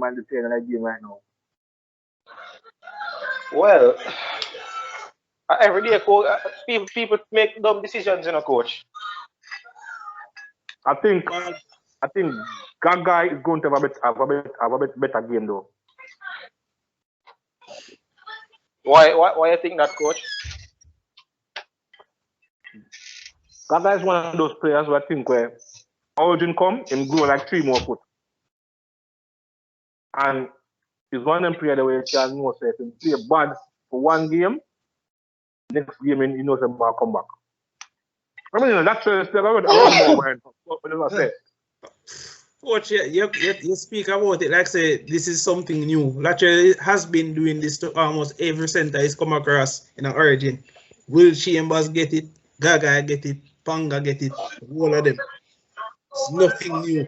man to play in that game right now. Well, every day, people make dumb decisions, coach. I think Gaga is going to have a better game though. Why you think that, coach? Gaga is one of those players who I think where Origin come and grow like 3 more foot. And he's one of them players where you can know say if he play bad for one game, next game he knows him will come back. I mean that's a lot more what I say. Coach, you speak about it like say this is something new. Latcher has been doing this to almost every center he's come across in an Origin. Will Chambers get it? Gaga get it? Panga get it? All of them. It's nothing new.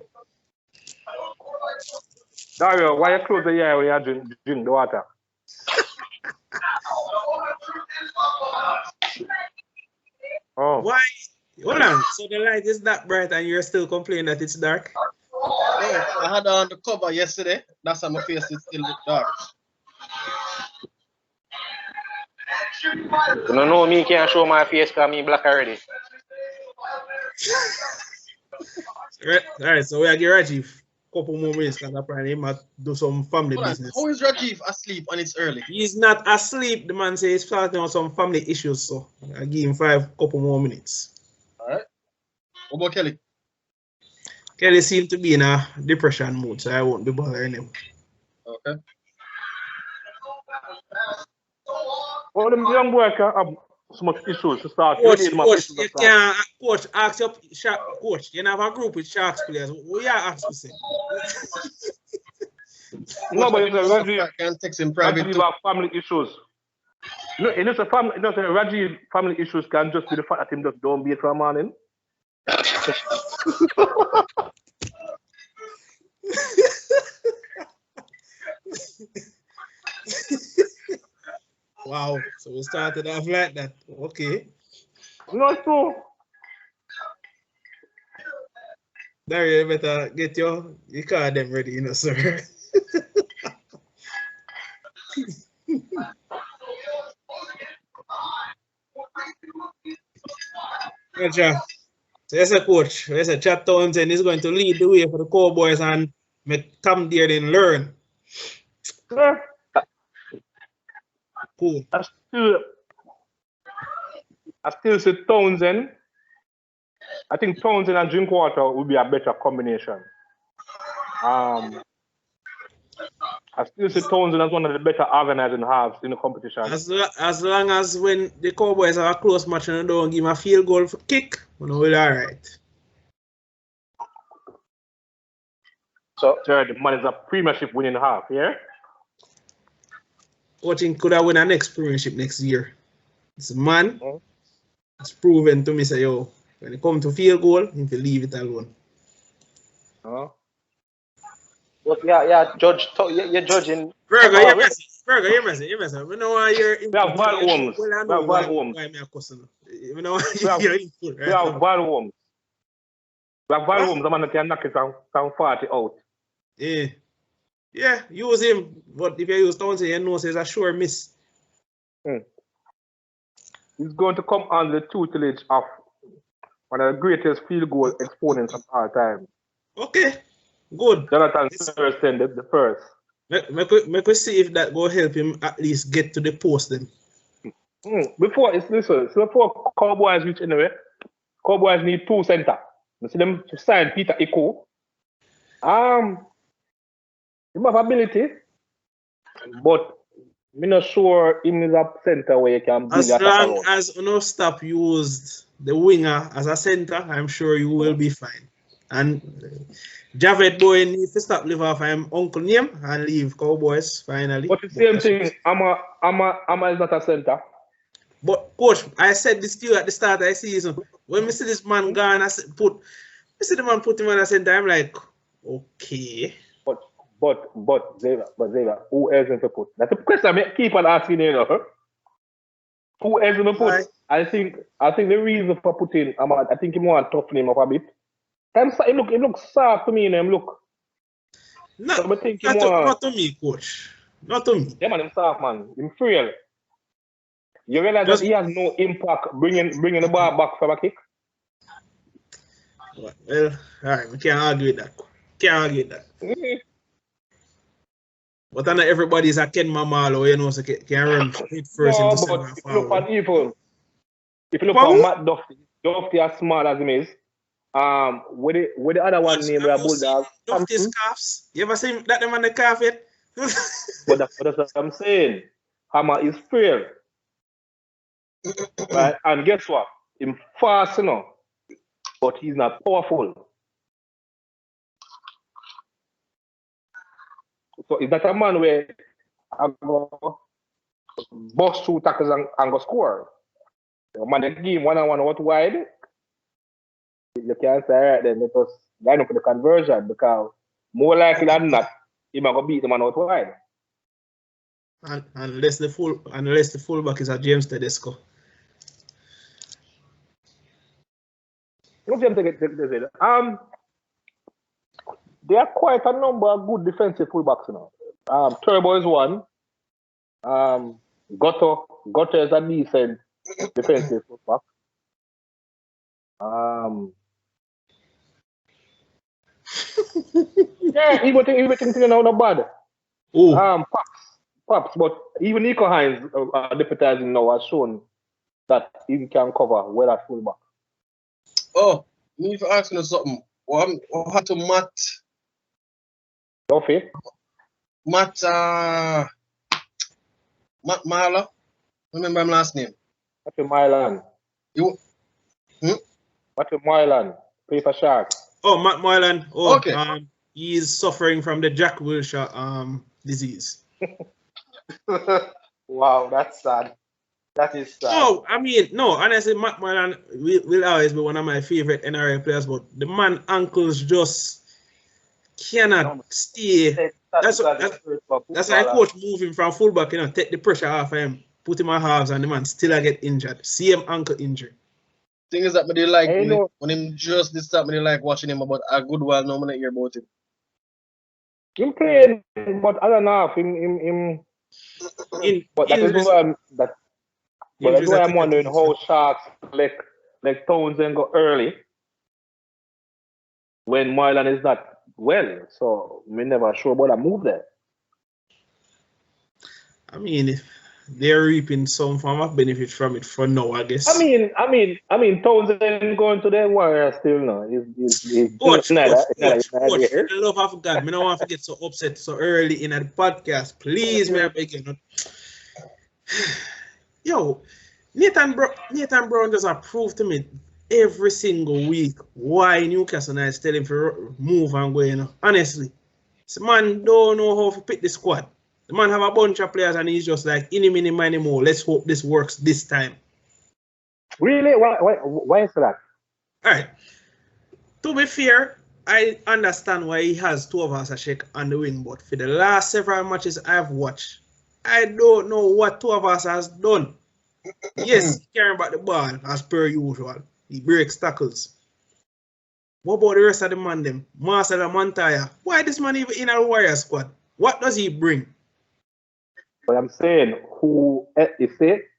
Dario, why you close the ear when you drink the water? Oh. Why? Hold on. So the light is that bright and you're still complaining that it's dark? Yeah, I had on the cover yesterday. That's why my face is still dark. You know me can't show my face because me black already. Alright, so we are getting Rajiv a couple more minutes because apparently he might do some family business. How is Rajiv asleep and it's early? He's not asleep. The man says he's starting on some family issues, so I give him couple more minutes. Alright. What about Kelly? Kelly seems to be in a depression mood, so I won't be bothering him. Okay. Well, the young boy can have so much issues to start. Coach, you can't, coach, ask your coach, you have a group with Sharks players. What you ask to say? No, but it's a Rajiv can text him private. Rajiv have family issues. No, it's a family. No, Rajiv family issues can just be the fact that him just don't beat for a morning. Wow, so we started off like that. Okay. No, true. Dario, you better get your card them ready, sir. Gotcha. So yes, coach. Yes, Chad Townsend is going to lead the way for the Cowboys and come there and learn. Yeah. Cool. I still see Townsend. I think Townsend and Drinkwater would be a better combination. I still see Townsend as one of the better organizing halves in the competition. As long as when the Cowboys have a close match and don't give him a field goal for kick, we know we're all right. So, the man is a premiership winning half, yeah? Coaching could have win a next premiership next year. It's a man. It's proven to me, say, yo, when it comes to field goal, you can leave it alone. But yeah, you're judging. Virgo, you're messing. You're messing. We know why you're in. We have Vaughn Holmes. Well, I know why I'm a cousin. We know why you're in. We have Vaughn Holmes. We have Vaughn Holmes, the man that can knock it from 40 out. Yeah. Yeah, use him. But if you use Townsend, you know it's a sure miss. He's going to come under the tutelage of one of the greatest field goal exponents of all time. Okay, good. Jonathan Thurston, the first. Make us see if that will help him at least get to the post then. Before Cowboys reach anyway, Cowboys need 2 center. You see them to sign Peter Eko. He have ability, but I'm not sure him is a center where you can build. As long as you no stop used the winger as a center, I'm sure you will be fine. And Javed Boy needs to stop live off him uncle name and leave Cowboys finally. But the same thing, Ama is not a center. But coach, I said this to you at the start of the season. When we see this man gone, see the man put him on a center, I'm like, okay. But Zega, who else to put? That's a question I keep on asking, Who else to put? Right. I think the reason for putting I think he want to toughen him up a bit. It looks soft to me, look. Not, So I think not to me, coach. Not to me. yeah, man, him soft, man. Him frail. You realize Just- that he has no impact bringing the ball back from a kick? Well, all right, we can't argue with that. Can't argue with that. But not everybody's a Ken Mamalo, you know, so can run straight first No, into but center if you look forward. at even, if you look Who? at Matt Duffy as smart as him is, with the other one named the Bulldog, Duffy's calves. You ever seen that them on the calf yet? but that's what I'm saying. Hammer is frail. Right? And guess what? He's fast, you know, but he's not powerful. So is that a man where I go bust 2 tackles and go score? The man that game 1-on-1 out wide, you can't say right then let us line up for the conversion because more likely than not, he might go beat the man out wide. Unless the fullback is a James Tedesco. There are quite a number of good defensive fullbacks now. Turbo is one. Goto is a decent defensive fullback. Yeah, everything not bad. Pops, but even Nico Hines deputizing now has shown that he can cover well at fullback. Oh, me need to ask you something. What happened to Matt? Duffy? Matt Marla? Remember his last name? Matthew Milan. Matthew Milan. Play for Sharks. Oh, Matt Moylan. Oh, okay. He is suffering from the Jack Wilshere disease. Wow, that's sad. That is sad. No, I mean, no, honestly, Matt Moylan will always be one of my favorite NRL players, but the man ankles just cannot stay. That's why coach move him from fullback, you know, take the pressure off him, put him on halves, and the man still get injured. Same ankle injury. Thing is that me like when him just this time, me like watching him about a good while now. I hear about him. Him playing, but I don't know but that's why I'm wondering how Sharks like Townsend go early when Moylan is not well. So we never sure about a move there. I mean, they're reaping some form of benefit from it for now, I guess. I mean, Townsend going to the Warriors still now. He's coach, for the love of God, me don't want to get so upset so early in the podcast. Please, me I beg you. Yo, Nathan Brown just approved to me every single week why Newcastle is telling him to move and go, you know. Honestly, this man don't know how to pick the squad. The man have a bunch of players and he's just like, any mini, many more. Let's hope this works this time. Really? Why is that? All right. To be fair, I understand why he has 2 of us a shake on the wing, but for the last several matches I've watched, I don't know what 2 of us has done. Yes, he caring about the ball as per usual. He breaks tackles. What about the rest of the man them? Marcel and Montaya. Why this man even in a Warrior squad? What does he bring? But I'm saying, who is it?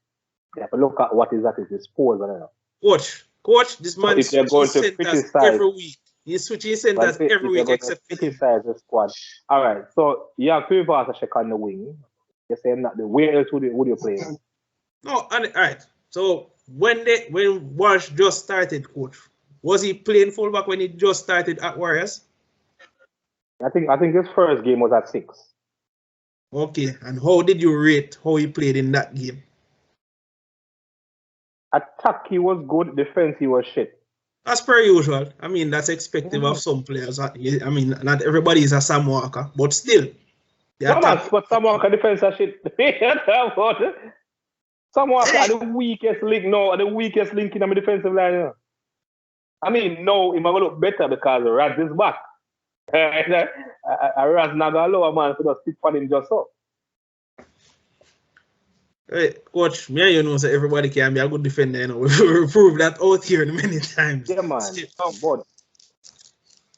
You have to look at what is at his disposal. Coach, this man so if going to criticize every week. He's switching centers every week except criticize the squad. All right, so you have 2 of us a check on the wing. You're saying that the where else would you play? No, all right. So when Walsh just started, coach, was he playing fullback when he just started at Warriors? I think his first game was at 6. Okay, and how did you rate how he played in that game? Attack he was good, defense he was shit. As per usual. I mean, that's expected of some players. I mean, not everybody is a Sam Walker, but still. But Sam Walker defense is shit. Sam Walker are the weakest link in the defensive line. You know? I mean, no, he might look better because Raz is back. Raz not gonna allow a man to just stick for him just so. Hey, coach, me and you know so everybody can be a good defender, you know. We've proved that out here many times. Yeah, man.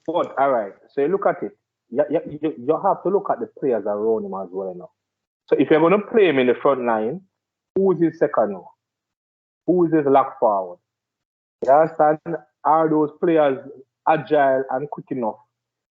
But all right. So you look at it. you have to look at the players around him as well now. So if you're going to play him in the front line, who is his second now? Who is his lock forward? You understand? Are those players agile and quick enough?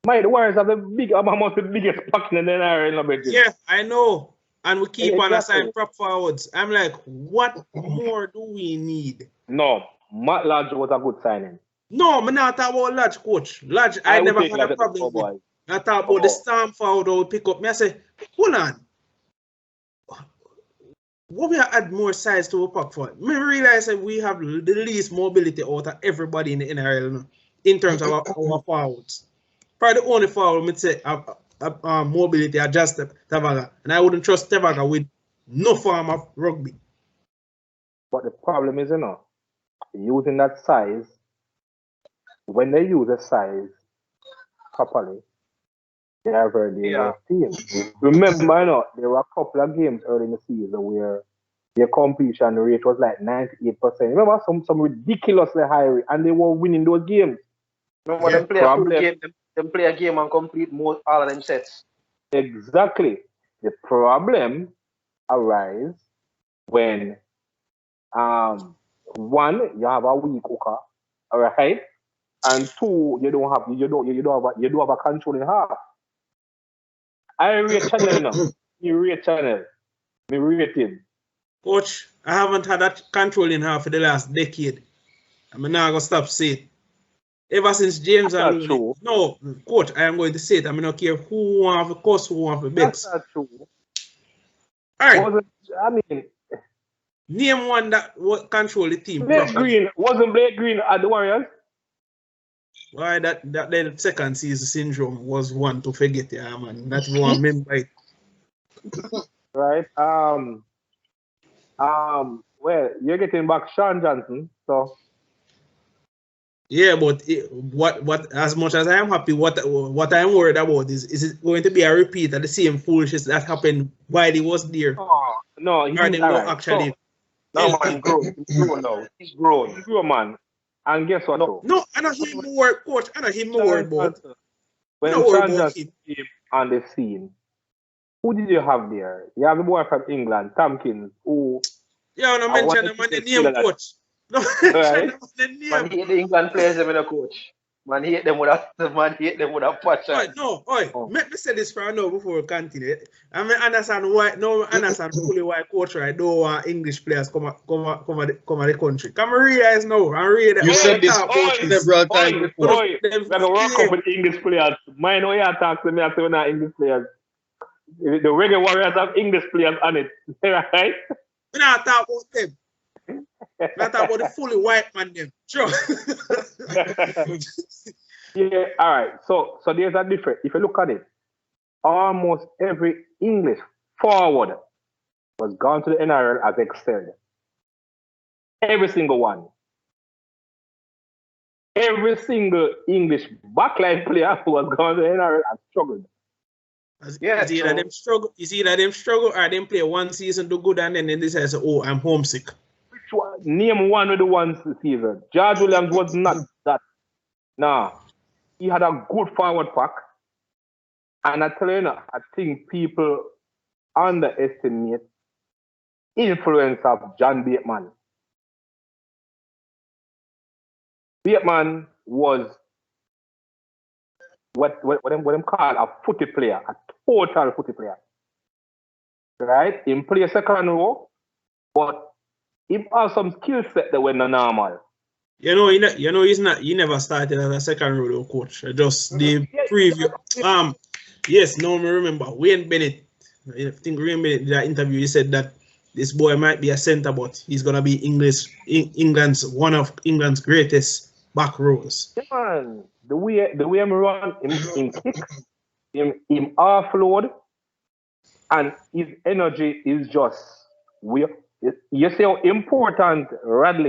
The Warriors have the biggest pack in the NRL. Yeah, I know. And we keep on Exactly. assigning prop forwards. I'm like, what more do we need? No, Matt Lodge was a good signing. No, I'm not talking about Lodge, coach. Lodge, I never had a problem with. I talk about the Storm forward who pick up me. I say, hold on. What we add more size to a pack for? Me realize that we have the least mobility out of everybody in the NRL in terms of our forwards. Probably the only forward I say mobility are just Tavaga. And I wouldn't trust Tavaga with no form of rugby. But the problem is, using that size, when they use the size properly, they are very dangerous team. Remember, there were a couple of games early in the season where their completion rate was like 98%. Remember some ridiculously high rate, and they were winning those games. Remember them play a full game, them play a game and complete all of them sets. Exactly. The problem arises when one, you have a weak hooker, all right, and two, you don't have a control in half. I rate Channel now. You rate Channel. Me rate him. Coach, I haven't had that control in half for the last decade. I'm not gonna stop saying. Ever since James and Louis. No, coach, I am going to say it. I'm not care who want to cost, who want to bet. That's not true. All right. Name one that control the team. Wasn't Blake Green at the Warriors? Why that second season syndrome was one to forget, man. That's one remember it. Right. Well, you're getting back Sean Johnson, so. Yeah, but what as much as I am happy, what I'm worried about is it going to be a repeat of the same foolishness that happened while he was there? Oh, no, he's actually. No, man, He's grown. He's grown, man. And guess what? No, I know him more, coach. I know him more about. When Sean Johnson came on the scene, who did you have there? You have the boy from England, Tompkins, who. Yeah, no mention him on the name, coach. No, right. Man, hate the England players them in a coach. Man, hate them with a passion. Let me say this for now before we continue. I mean, understand fully why coach right don't want English players come at the country. Come realize now. You said this several times before. We're gonna work up with English players. Mine know you talk to me after we're not English players. The regular Warriors have English players on it, right? We're not talking about them. Not about the fully white man them. Sure. Yeah, all right. So there's a difference. If you look at it, almost every English forward was gone to the NRL as excelled. Every single one. Every single English backline player who was gone to the NRL has struggled. Is either them struggle or them play one season do good and then they say, oh, I'm homesick. Name one of the ones this season. George Williams was not that. Nah. He had a good forward pack. And I tell you, I think people underestimate influence of John Bateman. Bateman was what them call a footy player, a total footy player. Right? He play second row, but he has some skill set that were not normal. He's not. He never started as a second row coach. Just the preview. Yes, no, I remember Wayne Bennett. I think Wayne Bennett in that interview he said that this boy might be a centre, but he's gonna be one of England's greatest back rows. Yeah, man. The way I'm run, him kick, him offload, and his energy is just weird. You see how important Rad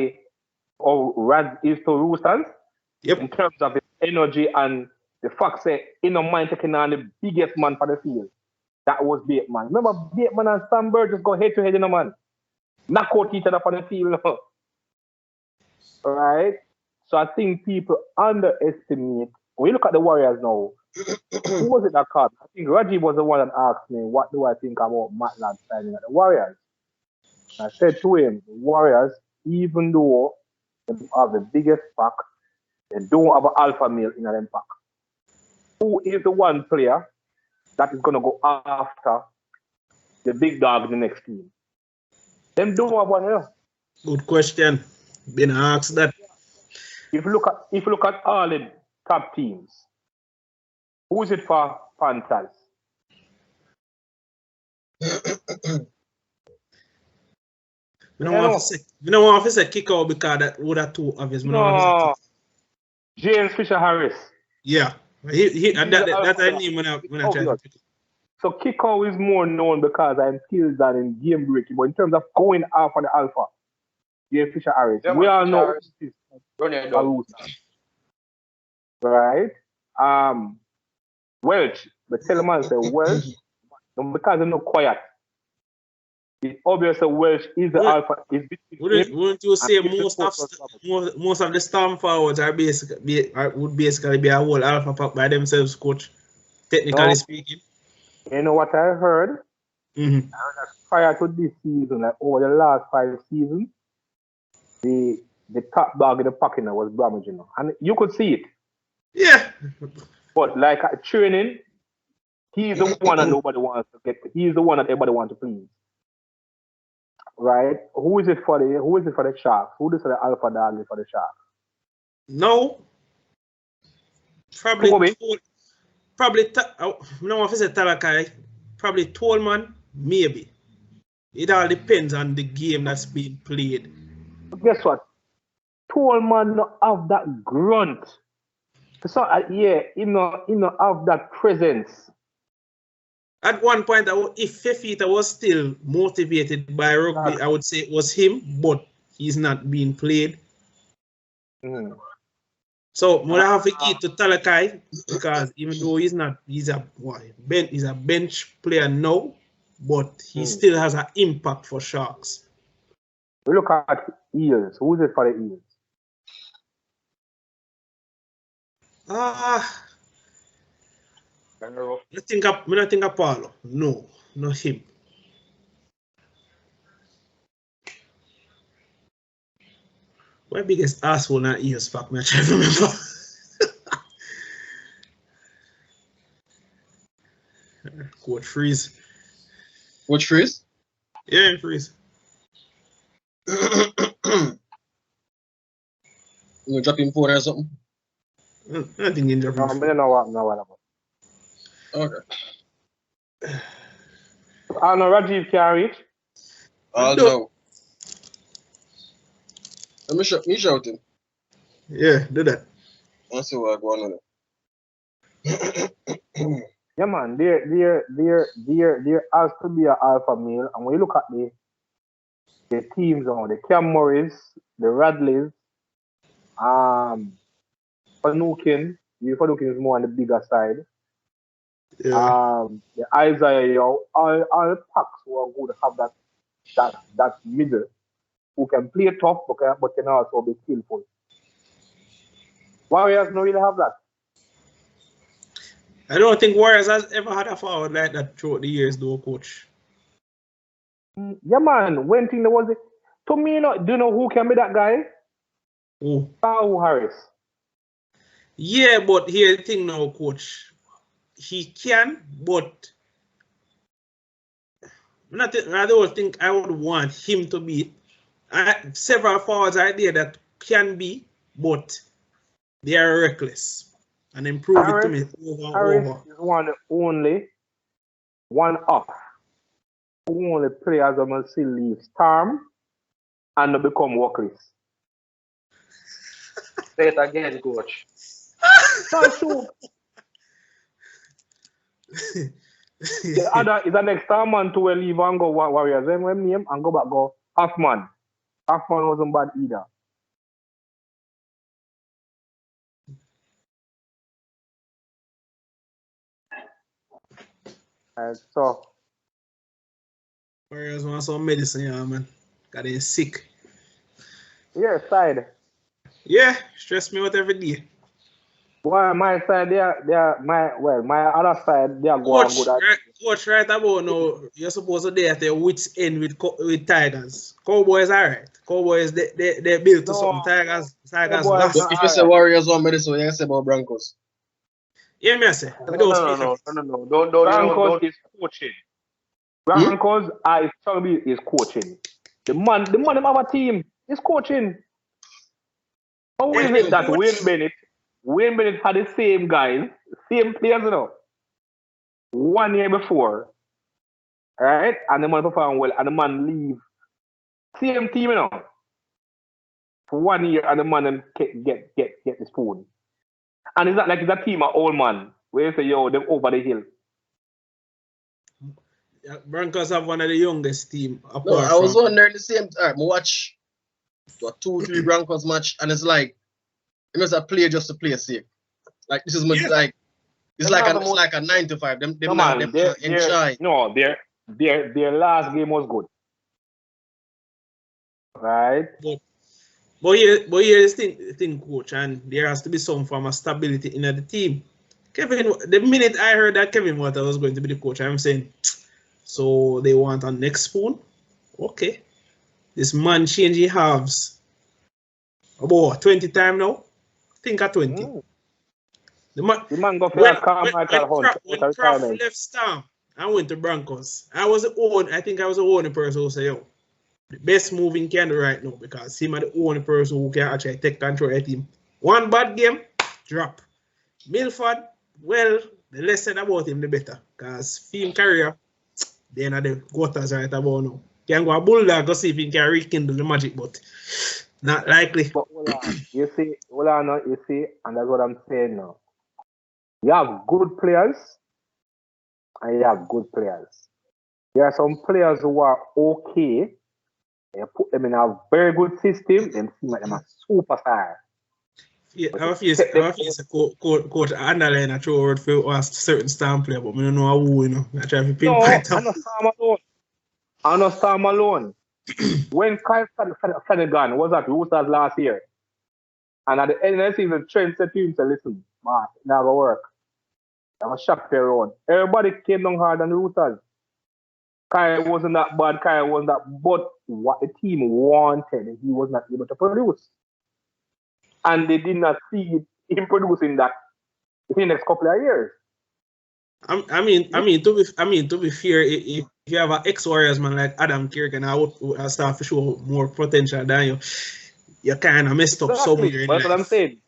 is to Roosters? Yep. In terms of his energy and the fact that he no mind taking on the biggest man for the field. That was Bateman. Remember Bateman and Sam Burgess go head to head, man. Knock out each other for the field. Alright? So I think people underestimate. When you look at the Warriors now, Who was it that called? I think Rajiv was the one that asked me, what do I think about Matland signing at the Warriors? I said to him, the Warriors, even though they have the biggest pack, they don't have an alpha male in them pack. Who is the one player that is going to go after the big dog in the next team? Them don't have one here. Good question. Been asked that. If you look at all the top teams, who is it for Panthers? We don't want to say kick out because that would have too obvious. No. James Fisher Harris. Yeah. That's a name when I try to pick. So Kiko is more known because I'm skilled than in game breaking, but in terms of going off on the alpha, James Fisher Harris. Yeah, we all know right? Welch, but tell the man say Welch, because they're not quiet. It's obvious that Welch is the alpha. Wouldn't you say most of the storm forwards are would basically be a whole alpha pack by themselves, coach? Technically speaking. You know what I heard? Mm-hmm. I heard that prior to this season, like over the last 5 seasons, the top dog in the pack was Bramage, and you could see it. Yeah. But like at training, he's the one that nobody wants to get. He's the one that everybody wants to please. Right? Who is it for the Sharks? Who is the alpha dog for the Sharks? No. Probably no one say Talakai. Probably Tolman, maybe. It all depends on the game that's being played. But guess what? Tolman not have that grunt. So he not have that presence. At one point, if Fefita was still motivated by rugby, I would say it was him, but he's not being played. Mm. So I have to eat to Talakai because even though he's a bench player now, but he still has an impact for Sharks. We look at Eels. Who is it for the Eels? I think of Paulo. No, not him. My biggest asshole not Eels, fuck me, I try to remember. Coach Freeze. Coach Freeze? Yeah, Freeze. You gonna drop him phone or something? I think you drop him. No, I don't know what about. Okay. I know Rajiv can reach. No. Let me shout him. Yeah, do that. Let's see what I go on with it. Yeah, man, there has to be an alpha male, and when you look at the teams on the Cam Morris, the Radleys, Fanukin is more on the bigger side. Yeah. The Isaiah, all the packs who are good have that middle who can play tough but can also be skillful. Warriors don't really have that. I don't think Warriors has ever had a forward like that throughout the years, though, coach. Yeah, man. One thing that was it. To me, do you know who can be that guy? Who? Paul Harris. Yeah, but here's the thing now, coach. He can, but I don't think I would want him to be. Several forwards are there that can be, but they are reckless. And improve it to me Harris is one off. Who only players that must still leave Storm and become workless. Say it again, coach. That's true. The other is the next time man to leave and go Warriors. Then when name and go back go Hoffman. Hoffman wasn't bad either. So Warriors want some medicine, yeah, man. Got they sick. Yeah, side. Yeah, stress me out every day. Well, my side, my other side, they are going good at. Coach, right about now, you're supposed to be at their wits end with Tigers. Cowboys are right. Cowboys, they built to something. Tigers lost. But if you say Warriors on me this way, you say about Broncos. Yeah, me I say. No. Don't is coaching. Broncos I strongly is coaching. The man have a team is coaching. How is it that Wayne Bennett had the same guys, same players, you know, 1 year before, right? And the man perform well, and the man leave same team, you know, for 1 year, and the man then get the spoon. And it's not like it's a team of old man where you say, yo, them over the hill. Broncos have one of the youngest team. No, I was wondering the same time. I watch 2-3 Broncos match, and it's like it must have play just to play safe. Like this is much like it's like a 9 to 5. Them shy. No, their last game was good, right? But here's the thing, coach, and there has to be some form of stability in the team. Kevin, the minute I heard that Kevin Water was going to be the coach, I'm saying, so they want a next spoon? Okay. This man changing halves about 20 times now. Think at 20. The man go for a Carmichael Hunt. When Kraft left Storm, I went to Broncos. I was the only person who said, yo, the best move in Canada right now because him are the only person who can actually take control of the team. One bad game, drop. Milford, well, the less said about him, the better. Because film career, they're not the quarters right about now. Can go a bulldog, go see if he can rekindle the magic, but not likely. But you see, and that's what I'm saying now. You have good players, and you have good players. There are some players who are okay. You put them in a very good system, then seem like them a superstar. Yeah, I have a coach underline a throw word for a certain star player, but I don't know who, you know. I try to pinpoint him. I know Sam Malone. When Kyle Flanagan was at Roosters last year, and at the end of the season, Trent said to him, listen, man, it never work. I was shocked for around. Everybody came down hard on the Roosters. Kyle wasn't that bad, but what the team wanted, he was not able to produce. And they did not see him producing that in the next couple of years. I mean, to be fair, if you have an ex-Warriors man like Adam Kirk, I would start to show more potential than you kind of messed up somewhere. That's what I'm saying.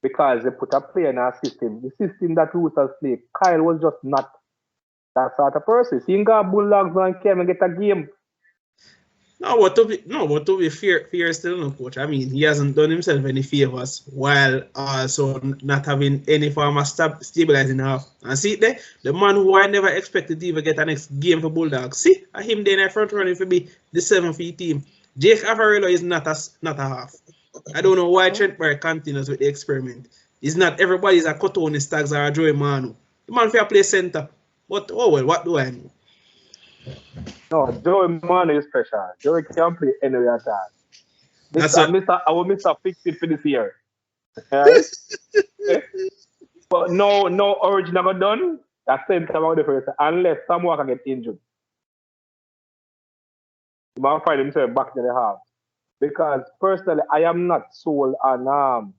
Because they put a player in our system. The system that Roosters play, Kyle was just not that sort of person. He ain't got Bulldogs and came and get a game. No, but to be fair still no, coach. I mean, he hasn't done himself any favors while also not having any form of stabilizing half. And see there, the man who I never expected to even get a next game for Bulldogs. See, him there in the front running for be the 7th team. Jake Averillo is not a half. I don't know why Trent Barrett continues with the experiment. It's not everybody's a Cotoni Staggs or a Joey Manu. The man for play center. But oh well, what do I know? No, Joey Manu is special. Joey can play anywhere at all. I will miss a fix it for this year. Right? But no original got done. That same time out the first unless someone can get injured. He might find himself back to the half. Because personally, I am not sold on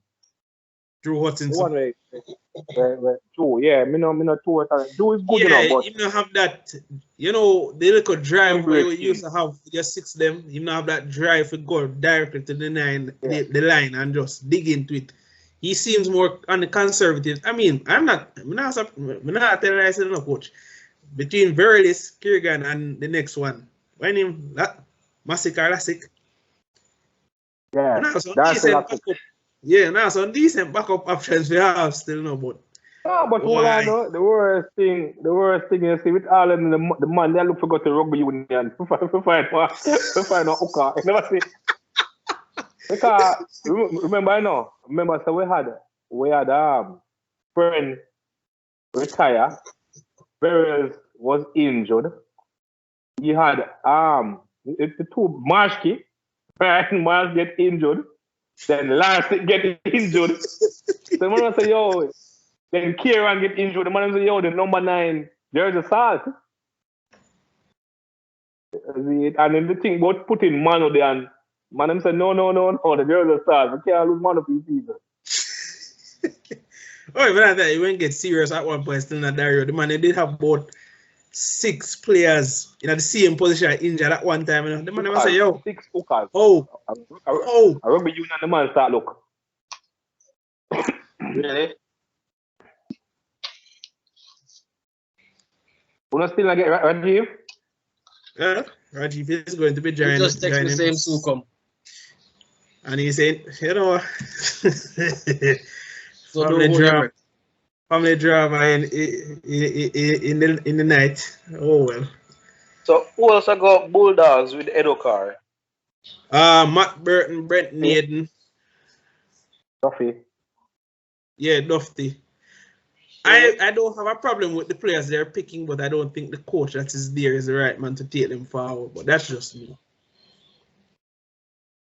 Drew Hutchinson. Drew, yeah, me not too. Drew is good enough, but you don't have that. You know, the little drive where you used to have just 6 them. You don't have that drive to go directly to the line and just dig into it. He seems more on the conservative. I mean, I'm not terrorizing no coach. Between Verilis, Kiergan, and the next one, when him Massacre Classic. Yeah, now some decent backup options we have still no, but. But the worst thing you see with all of them, the man they look for go to rugby union to find a hooker. You never see. Because remember so we had friend retire, Beres was injured. He had the two Marshki, right? Marsh get injured. Then Lance get injured. The man say, yo, then Kieran get injured. The man say, yo, the number 9, Jersey Salt. And then the thing about putting Manu there, and man say, no, the Jersey Salt. We can't lose Manu for the season. Oh, but that he won't get serious at one point, still not Dario. The man, they did have about 6 players in the same position injured at one time. You know? The man never say, yo. 6 hookers. Oh. I remember you and the man start look. Really? You not still not get Rajiv? Yeah, Rajiv is going to be joining. He just text the same Sukum. And he said, you know, so family drama in the night. Oh well. So who else got Bulldogs with Edokar? Matt Burton, Brent Naden. Duffy. Yeah, Duffy. I don't have a problem with the players they're picking, but I don't think the coach that is there is the right man to take them forward. But that's just me.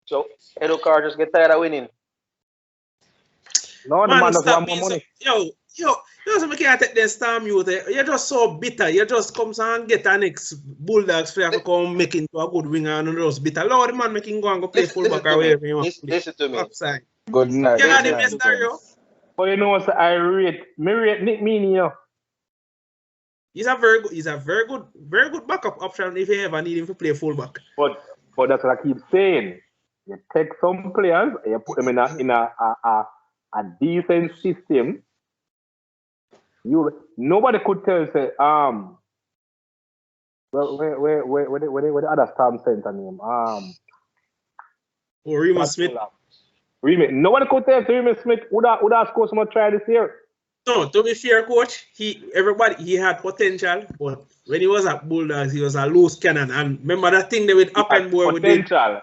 So Edokar just get tired of winning. No, the man doesn't want more money. Yo, you can't take them storm you there. You're just so bitter. You just come and get an ex Bulldogs player to come make into a good winger and just bitter. Lord, the man making go and go play fullback or wherever you want to play. Listen to me. Upside. Good night. Yeah, the best Dario. But you know, so I rate Nick Meaney, you know. He's a very good backup option if you ever need him to play fullback. But that's what I keep saying. You take some players, you put them in a decent system. Nobody could tell say where the other Storm center name Remus Smith. Nobody could tell Remus Smith would have scored some try this year. No, to be fair, coach, he had potential, but when he was at Bulldogs, he was a loose cannon. And remember that thing they with up and boy with potential.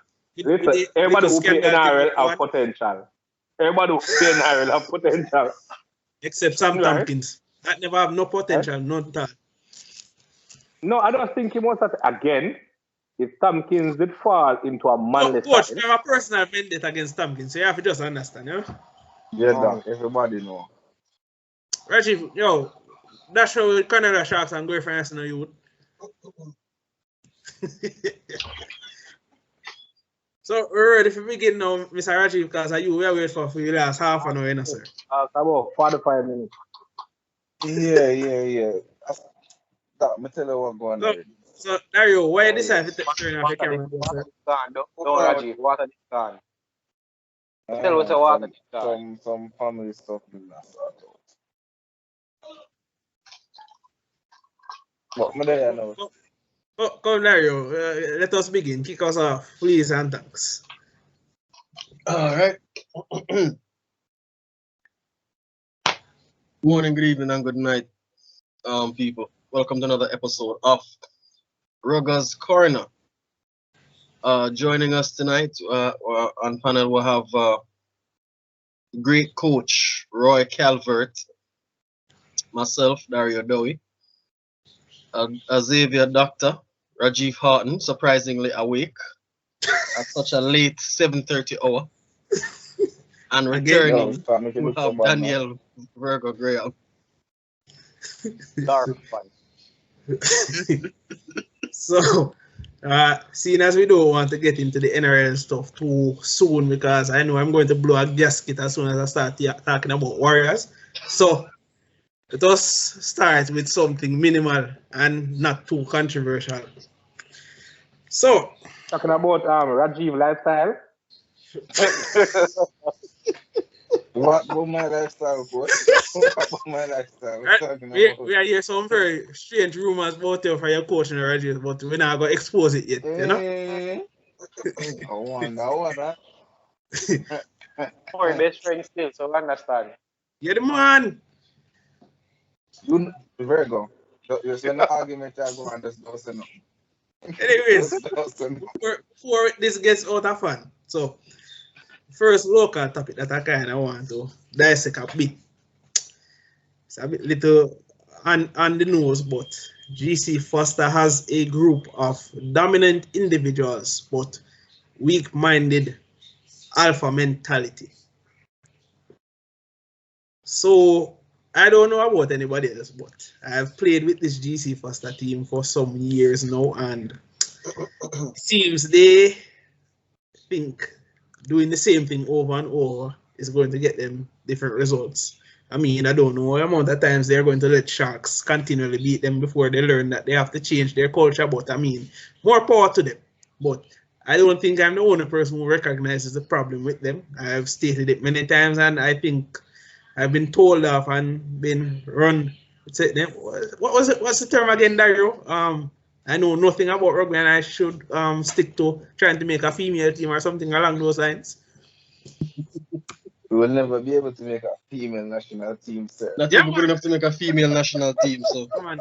Everybody who play NRL have potential. Everybody who play NRL have potential. Except Sam Tompkins. That never have no potential, none that. No, I don't think he wants that again. If Tompkins did fall into a manless. Coach, I have a personal vendetta against Tompkins, so you have to just understand, yeah? Yeah, that everybody know. Rajiv, yo, that's how with Canada Sharks and go for Arsenal youth. So we're ready to begin now, Mr. Rajiv, because you were waiting for the last half an hour, you know, sir. About 45 minutes. Yeah. That me tell you what's going on. So Dario, why you decide to turn off your camera? No, Rajiv, water this gone. Tell what's a water this gone. Some family stuff in that sort out. What me there now? Come Dario, let us begin. Kick us off, please and thanks. All right. Good morning, good evening, and good night, people. Welcome to another episode of Rugger's Corner. Joining us tonight on panel we'll have great coach Roy Calvert, myself, Dario Dowie, Xavier Doctor, Rajiv Harton, surprisingly awake at such a late 7:30 hour. And returning, we have Daniel Virgo Graham. Dark fun. So, seeing as we don't want to get into the NRL stuff too soon, because I know I'm going to blow a gasket as soon as I start talking about Warriors. So, let us start with something minimal and not too controversial. So, talking about Rajiv lifestyle. What about my lifestyle, boy? What about my lifestyle? We are hearing some very strange rumors about you for your coach and Rajiv, but we're not going to expose it yet, you know? I wonder. Our best friend still, so I understand. You're the man. You Virgo. You see the argument I go on, just don't say no. Anyways, before this gets out of hand, so first local topic that I kind of want to dissect a bit. It's a bit little on the nose, but GC Foster has a group of dominant individuals, but weak-minded alpha mentality. So I don't know about anybody else, but I've played with this GC Foster team for some years now, and it seems they think doing the same thing over and over is going to get them different results. I mean, I don't know the amount of times they're going to let Sharks continually beat them before they learn that they have to change their culture, but I mean, more power to them. But I don't think I'm the only person who recognizes the problem with them. I've stated it many times, and I think I've been told off and been run. What was it? What's the term again, Dario? I know nothing about rugby, and I should stick to trying to make a female team or something along those lines. We will never be able to make a female national team, sir. Not even good enough to make a female national team, so. Come on,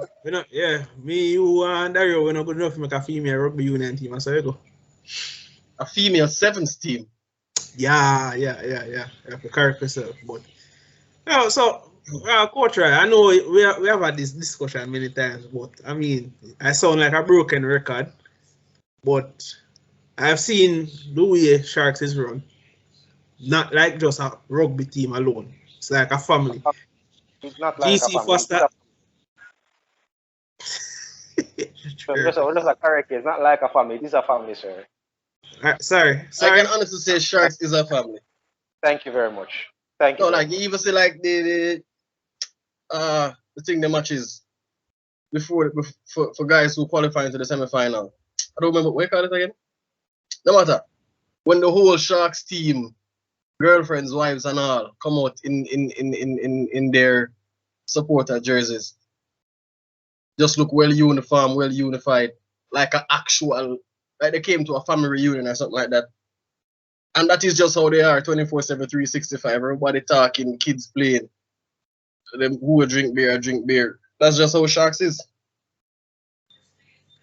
me, you, and Dario, we're not good enough to make a female rugby union team. So you go. A female sevens team. Yeah. You have to correct yourself, but Coach Rai, I know we have had this discussion many times, but I mean, I sound like a broken record, but I've seen the way Sharks is run. Not like just a rugby team alone. It's like a family. It's not like GC a family. Foster. Just a correct. It's not like a family. It is a family, sir. Sorry. I can honestly say Sharks is a family. Thank you very much. Thank you. No, like you even say like the thing the matches before for guys who qualify into the semi-final. I don't remember what you call it again. No matter. When the whole Sharks team, girlfriends, wives and all come out in their supporter jerseys. Just look well unified, like an actual, like they came to a family reunion or something like that. And that is just how they are, 24/7, 365. Everybody talking, kids playing. Them who will drink beer. That's just how Sharks is.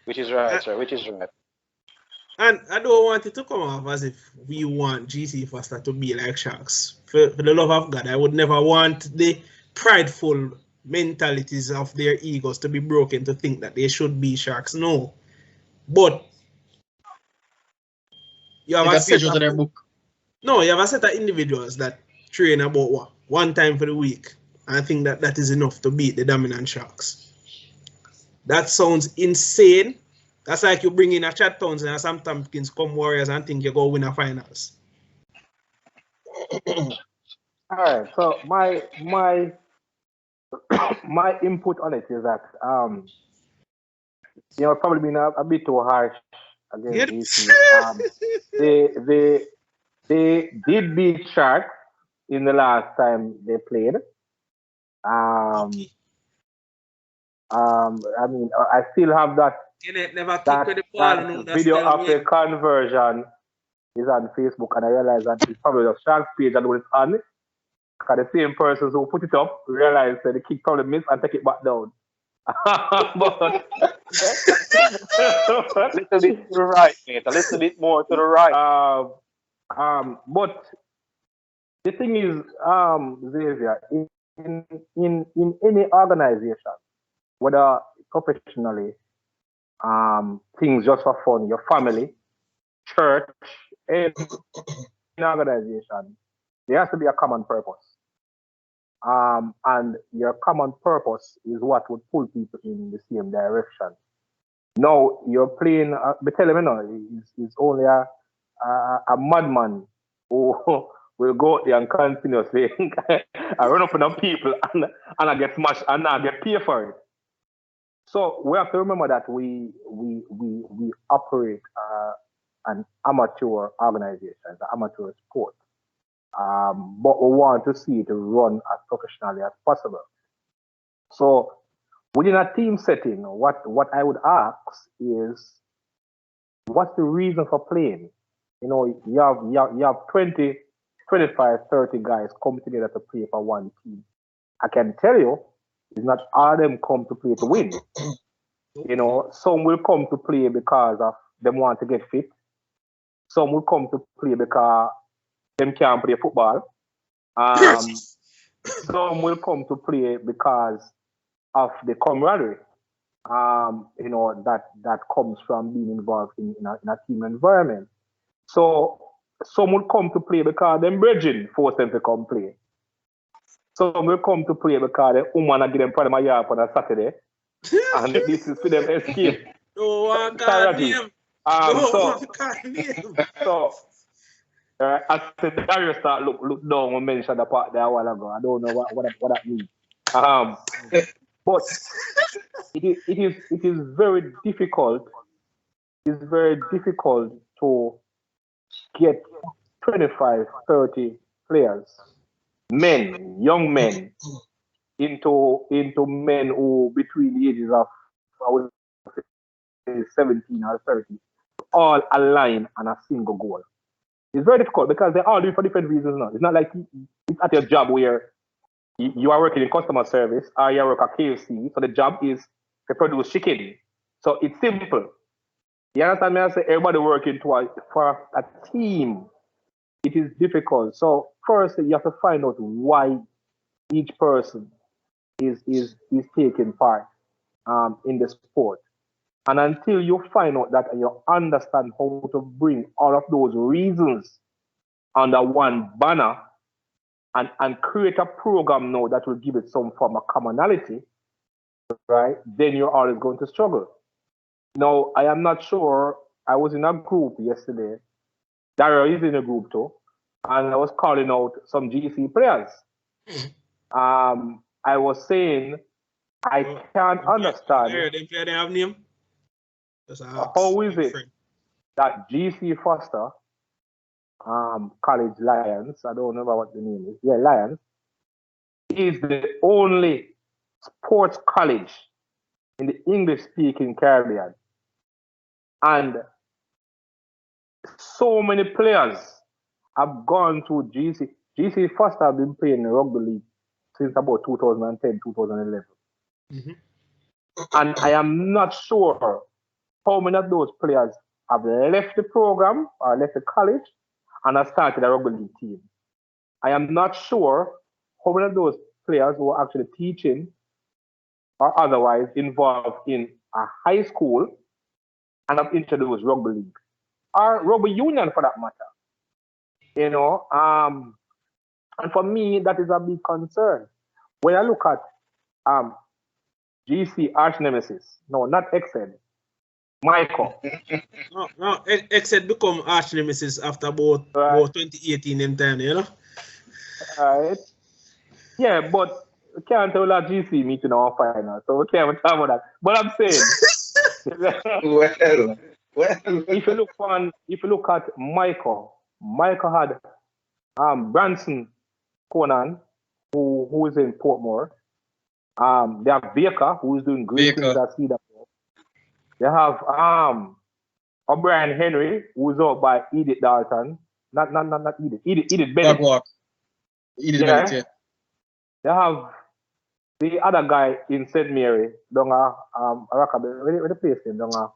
Which is right, sir. Which is right. And I don't want it to come off as if we want GC Foster to be like Sharks. For the love of God, I would never want the prideful mentalities of their egos to be broken to think that they should be Sharks. No. But you have a set of, their book. No, you have a set of individuals that train about one time for the week. And I think that is enough to beat the dominant Sharks. That sounds insane. That's like you bring in a Chad Townsend and Sam Tompkins come Warriors and think you're going to win a finals. All right. So my input on it is that probably been a bit too harsh against GC. They did beat Sharks in the last time they played. I mean, I still have that video of the conversion is on Facebook, and I realize that it's probably the Sharks page that was on it. Because the same persons who put it up realized that the kick probably missed and take it back down. But a little bit to the right, mate. A little bit more to the right. But the thing is, Xavier, in any organization, whether professionally, things just for fun, your family, church, any organization, there has to be a common purpose. And your common purpose is what would pull people in the same direction. Now, you're playing, but tell him, he's only a madman who will go out there and continuously I run up on people and I get smashed and I get paid for it. So we have to remember that we operate an amateur organization, an amateur sport. But we want to see it run as professionally as possible. So within a team setting, what I would ask is, what's the reason for playing? You have 20, 25, 30 guys come together to play for one team. I can tell you, it's not all of them come to play to win. Some will come to play because of them want to get fit. Some will come to play because them can't play football. Some will come to play because of the camaraderie, that comes from being involved in a team environment. So some would come to play because them brethren force them to come play. Some will come to play because the woman will give them part of my yard on a Saturday. And this is for them escape. No one can name. So as the Darius start look down and mention the part there a while ago. I don't know what that means. But it is very difficult. It's very difficult to get 25, 30 players, men, young men, into men who between the ages of, I would say, 17 or 30, all align on a single goal. It's very difficult because they all do it for different reasons now. It's not like it's at your job where you are working in customer service or you work at KFC, so the job is to produce chicken. So it's simple. You understand me? I say everybody working for a team. It is difficult. So first you have to find out why each person is taking part in the sport. And until you find out that and you understand how to bring all of those reasons under one banner and create a program now that will give it some form of commonality, right? Then you're always going to struggle. Now, I am not sure. I was in a group yesterday. Daryl is in a group too. And I was calling out some GC players. I was saying, I can't understand. They have name? How is it that GC Foster, College Lions, I don't remember what the name is, Lions, is the only sports college in the English-speaking Caribbean. And so many players have gone to GC. GC Foster have been playing in rugby league since about 2010, 2011. Mm-hmm. And I am not sure how many of those players have left the program or left the college and have started a rugby league team. I am not sure how many of those players who are actually teaching or otherwise involved in a high school and have introduced rugby league or rugby union for that matter. You know, and for me, that is a big concern. When I look at GC arch nemesis, no, not Exed, Michael. No, Exed become arch nemesis after about 2018 in time, you know? Right. Yeah, but we can't tell that GC meeting our final, so we can't talk about that. But I'm saying, well. If you look at Michael had Branson Conan, who is in Portmore. They have Baker, who is doing great things at Cedar. They have O'Brien Henry, who's out by Edith Dalton. Not Edith. Edith Bennett. Edith Bennett, yeah. They have the other guy in St. Mary, Donga Rockaby. Where the place in Donga?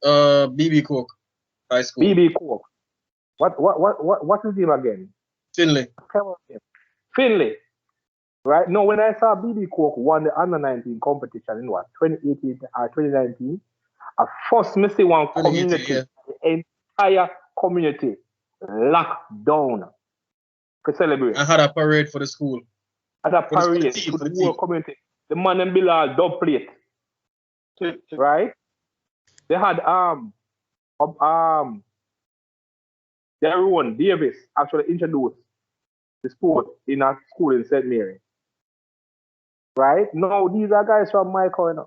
BB Cook High School. BB Cook. What is his name again? Finley. Right? No, when I saw BB Cook won the under 19 competition in 2018 or 2019, a first missing one community, the entire community locked down to celebrate. I had a parade for the school. At a parade to the whole community. The man and Bilal dub plate. Right? They had Darren Davis actually introduced the sport in a school in St. Mary. Right? No, these are guys from my corner.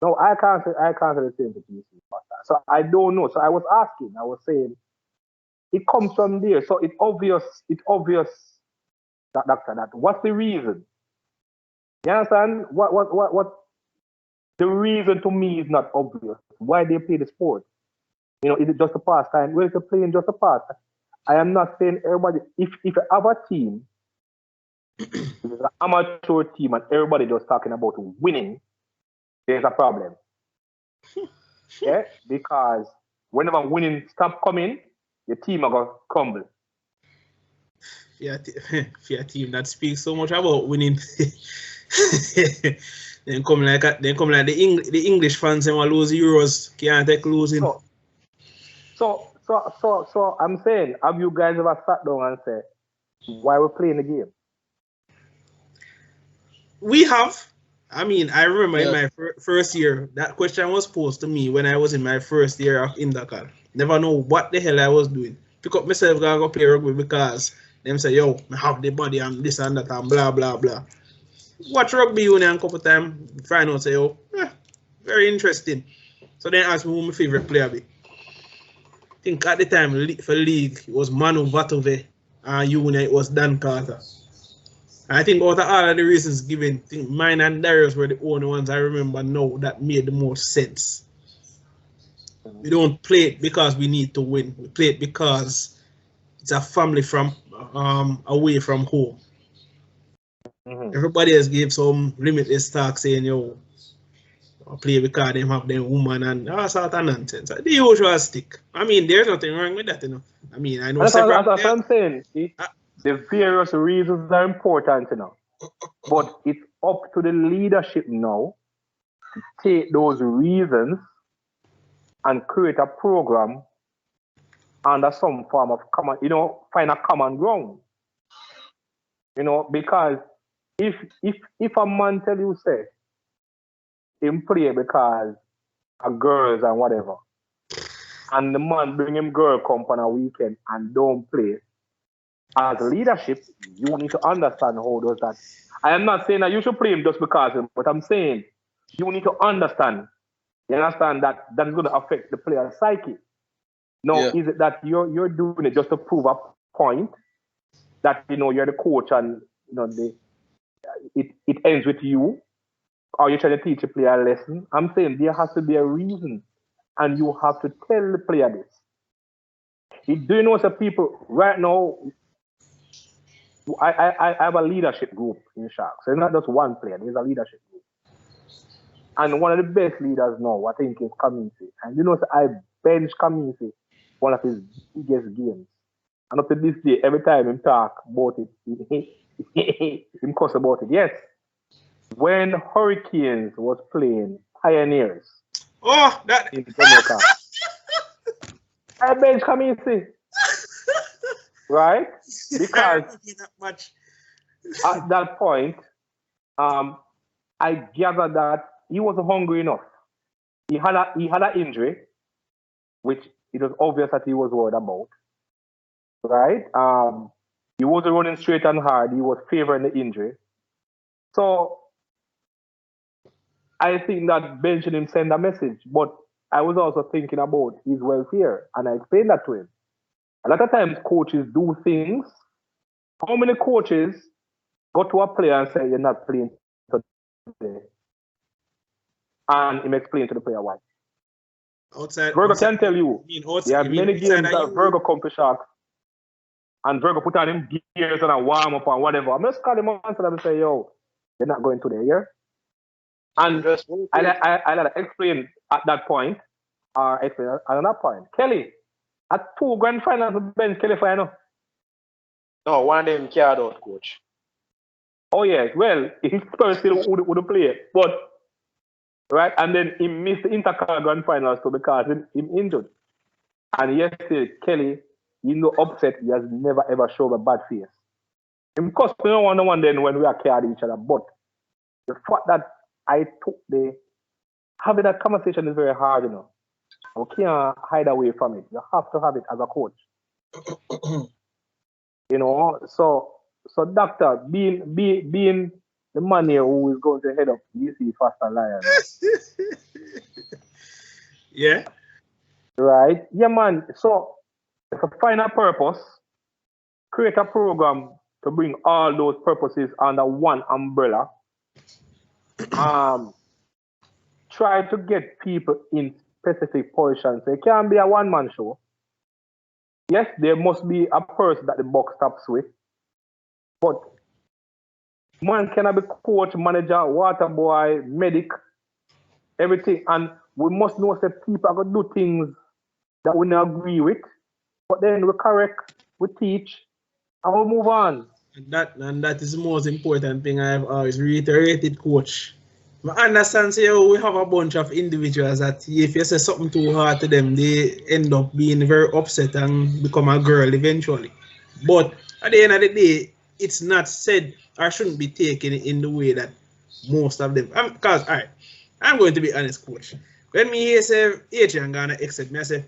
No, I can't say the same for GC. So I don't know. So I was asking, I was saying, it comes from there. So it's obvious that doctor, that what's the reason? You understand? What the reason to me is not obvious. Why they play the sport? You know, is it just a pastime? Well, it's playing just a pastime. I am not saying everybody, if you have a team, it's an amateur team and everybody just talking about winning, there's a problem. Yeah, because whenever winning stop coming, your team are going to crumble. Yeah, team that speaks so much about winning. Then come like the English fans and will lose Euros, can't take losing. So So I'm saying, have you guys ever sat down and said, why we're playing the game? We have. I mean, I remember in Yes. my first year, that question was posed to me when I was in my first year of Indakal. Never know what the hell I was doing. Pick up myself, go play rugby because them say, yo, I have the body and this and that and blah, blah, blah. Watch rugby union a couple times, find out, say, yo, very interesting. So then ask me who my favorite player be. I think at the time for league, it was Manu Vatove, and union, it was Dan Carter. I think out of all of the reasons given, I think mine and Darius were the only ones I remember now that made the most sense. We don't play it because we need to win. We play it because it's a family from away from home. Mm-hmm. Everybody else gave some limitless talk saying, yo, I play because they have their woman and all sort of nonsense. The usual stick. I mean, there's nothing wrong with that, you know. I mean, I know That's several. what I'm saying. See, the various reasons are important, you know. But it's up to the leadership now to take those reasons and create a program under some form of common, you know, find a common ground. You know, because if a man tell you say him play because of girls and whatever, and the man bring him girl come on a weekend and don't play, as leadership, you need to understand how does that. I am not saying that you should play him just because of him, but I'm saying you need to understand. You understand that that is going to affect the player's psyche. Now, is it that you're doing it just to prove a point that you know you're the coach and you know it ends with you, or you're trying to teach a player a lesson? I'm saying there has to be a reason, and you have to tell the player this. Do you know some people right now? I have a leadership group in Sharks. So it's not just one player, there's a leadership group. And one of the best leaders now, I think, is Community. And you know, I bench Community, one of his biggest games. And up to this day, every time him talk about it, him cuss about it. Yes. When Hurricanes was playing Pioneers in Jamaica, I bench Community. Right? Because at that point, I gathered that he wasn't hungry enough. He had an injury, which it was obvious that he was worried about. Right? He wasn't running straight and hard. He was favoring the injury. So I think that benching him sent a message. But I was also thinking about his welfare, and I explained that to him. A lot of times coaches do things. How many coaches go to a player and say, you're not playing today? And him explain to the player why. Virgo can tell you, there are many games that Virgo come to Sharks and Virgo put on him gears and a warm up and whatever. I'm just calling him and say, yo, you're not going today, yeah? And I explain at that point, or explain at another point. Kelly, at 2 grand finals with Ben Kelly for you know. No, one of them carried out, coach. Oh yes, well, he still would play, but right, and then he missed the Intercar Grand Finals too because him injured. And yesterday, Kelly, you know, upset. He has never ever shown a bad face. Of course, we don't want no one then when we are carrying each other, but the fact that I took having that conversation is very hard, you know. We can't hide away from it. You have to have it as a coach. You know, so doctor, being the man here who is going to head up DC Faster Lions. Yeah. Right? Yeah, man. So to find a purpose, create a program to bring all those purposes under one umbrella. Try to get people in specific positions. So it can't be a one-man show. Yes, there must be a person that the buck stops with. But man cannot be coach, manager, water boy, medic, everything. And we must know that people are going to do things that we don't agree with. But then we correct, we teach, and we move on. And that is the most important thing I've always reiterated, coach. I understand, say, oh, we have a bunch of individuals that if you say something too hard to them, they end up being very upset and become a girl eventually. But at the end of the day, it's not said or shouldn't be taken in the way that most of them. Because, all right, I'm going to be honest, coach. When me hear say Adrian gonna accept me, I say,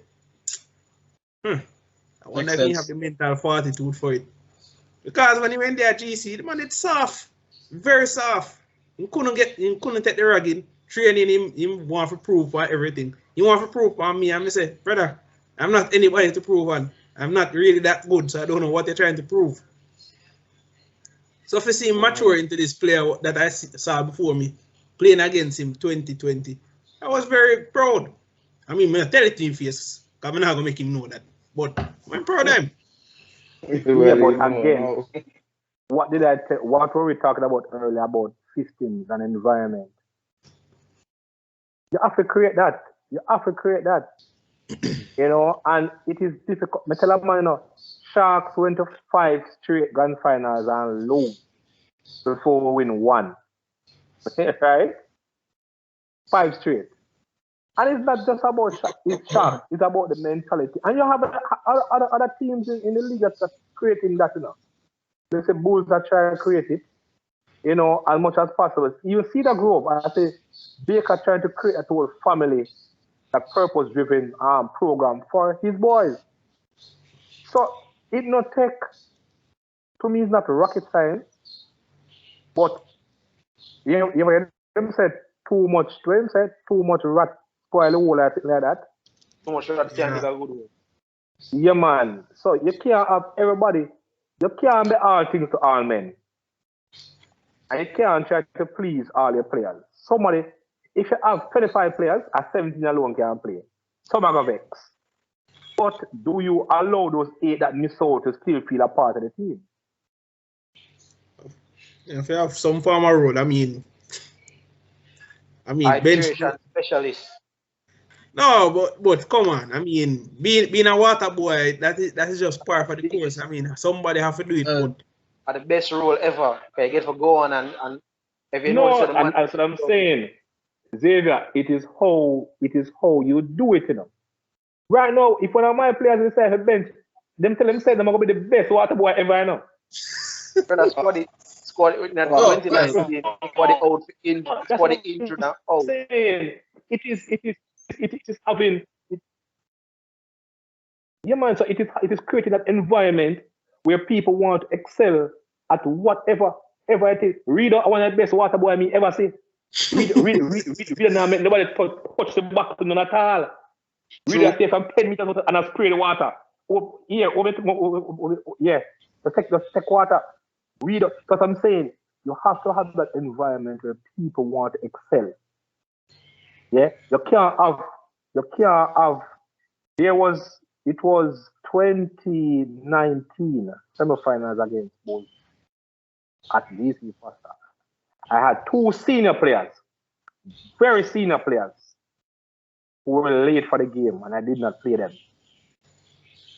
I wonder if he have the mental fortitude for it. Because when he went there at GC, the man it's soft, very soft. He couldn't take the rag in. Training him want to prove for everything. He want to prove for me, and I say, brother, I'm not anybody to prove on. I'm not really that good, so I don't know what they're trying to prove. So if you see him mature into this player that I saw before me, playing against him 2020, I was very proud. I mean, I'm tell it to him face, because I'm not going to make him know that. But I'm proud of him. Yeah, but again, what were we talking about earlier about systems and environment? You have to create that. You know, and it is difficult. I tell you, you know, Sharks went to 5 straight grand finals and lose before we win 1. Right? 5 straight. And it's not just about Sharks, it's about the mentality. And you have other teams in the league that's creating that, you know. They say Bulls are trying to create it, you know, as much as possible. You see the growth. I say Baker trying to create a whole family, a purpose-driven program for his boys. So it not take, to me, it's not rocket science, but you know, them said too much rat spoil the whole like that. Too much rat can't make a good one. Yeah, man. So you can't have everybody. You can't be all things to all men. And you can't try to please all your players. Somebody, if you have 25 players, a 17 alone can play. Some are going to vex. But do you allow those 8 that miss out to still feel a part of the team? If you have some form of role, I mean, hydration specialist. No, but come on. I mean, being a water boy, that is just part of the course. I mean, somebody have to do it. But the best role ever. You get to go on and if you know and that's what I'm saying. Xavier, it is how you do it, you know. Right now, if one of my players inside the bench, them tell them say them are gonna be the best water boy ever, I know. Brother, squad out injured now. Oh, it is having it. Yeah, man. So it is creating that environment where people want to excel at whatever it is. Read out one of the best water boy me ever see. Read now make nobody touch the back to none at all. Read that stay from 10 meters and I spray the water. Just take water. Read up. Because I'm saying you have to have that environment where people want to excel. Yeah, you can't have. It was 2019 semifinals against Bulls at DC Foster. I had 2 senior players, very senior players, who were late for the game, and I did not play them.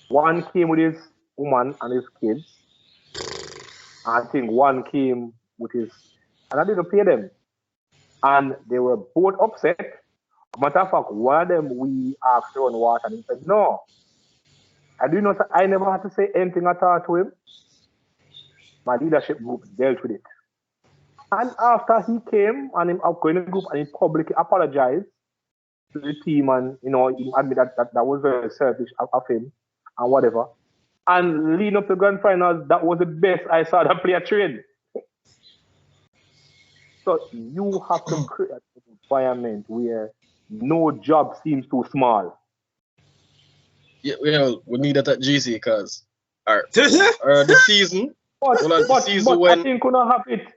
One came with his woman and his kids. I think one came with his, and I didn't play them. And they were both upset. Matter of fact, one of them we asked to run water, and he said, no. I never had to say anything at all to him. My leadership group dealt with it. And after he came and him outgoing the group and he publicly apologized to the team and, you know, he admitted that was very selfish of him and whatever. And leading up to the grand finals, that was the best I saw that player train. So you have to create an environment where no job seems too small. Yeah, well, we need that at GC because the season. But I think we don't have it.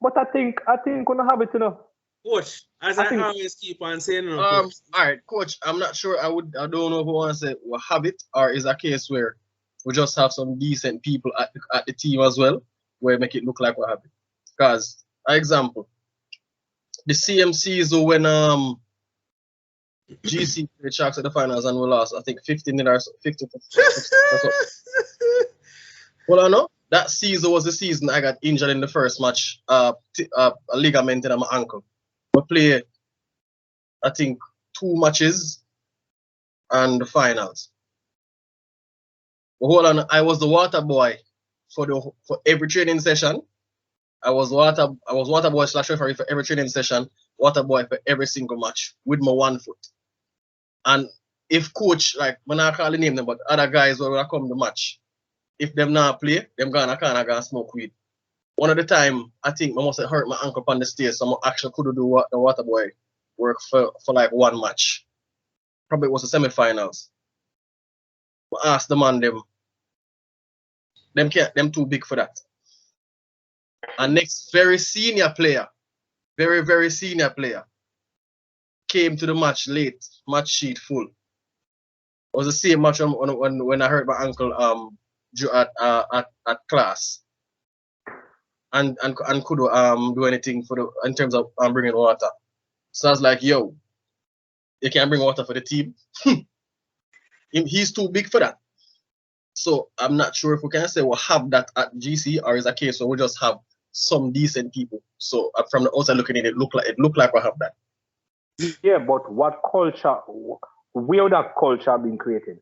But I think we don't have it, you know. Coach, as I always keep on saying, all right, coach. I'm not sure. I don't know if we want to say we have it or is a case where we just have some decent people at the team as well, where make it look like we have it. Because, example, the same season when GC played Sharks at the finals and we lost, I think 15 or so. Well, I know that season was the season I got injured in the first match, a ligament in my ankle. We play, I think, 2 matches and the finals. But hold on, I was the water boy for every training session. I was water boy / referee for every training session, water boy for every single match with my 1 foot. And if coach, like when I call the name them, but other guys when I come to match, if them not play, them gonna smoke weed. One of the time, I think I must have hurt my ankle on the stairs, so I actually could do the water boy work for like 1 match. Probably it was the semi-finals. I asked the man them too big for that. And next very senior player, very senior player, came to the match late, match sheet full. It was the same match when I hurt my ankle at class. And could do anything in terms of bringing water. So I was like, yo, you can't bring water for the team. He's too big for that. So I'm not sure if we can say we'll have that at GC, or is a case where we just have some decent people. So from the outside looking in, it look like we have that. Yeah, but what culture? Where would that culture been created?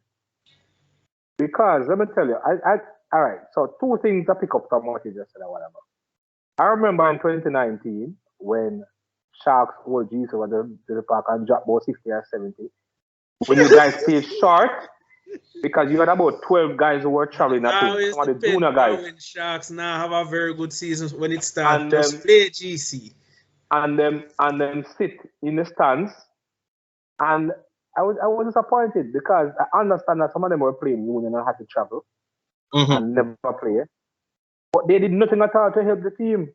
Because let me tell you, all right. So 2 things I pick up from what you just said or whatever. I remember in 2019 when Sharks or GC went to the park and dropped about 60 or 70. When you guys played short, because you had about 12 guys who were traveling. I think some of the junior guys. When Sharks now have a very good season when it starts, just play GC. And then sit in the stands. And I was disappointed because I understand that some of them were playing union and had to travel and never play. But they did nothing at all to help the team.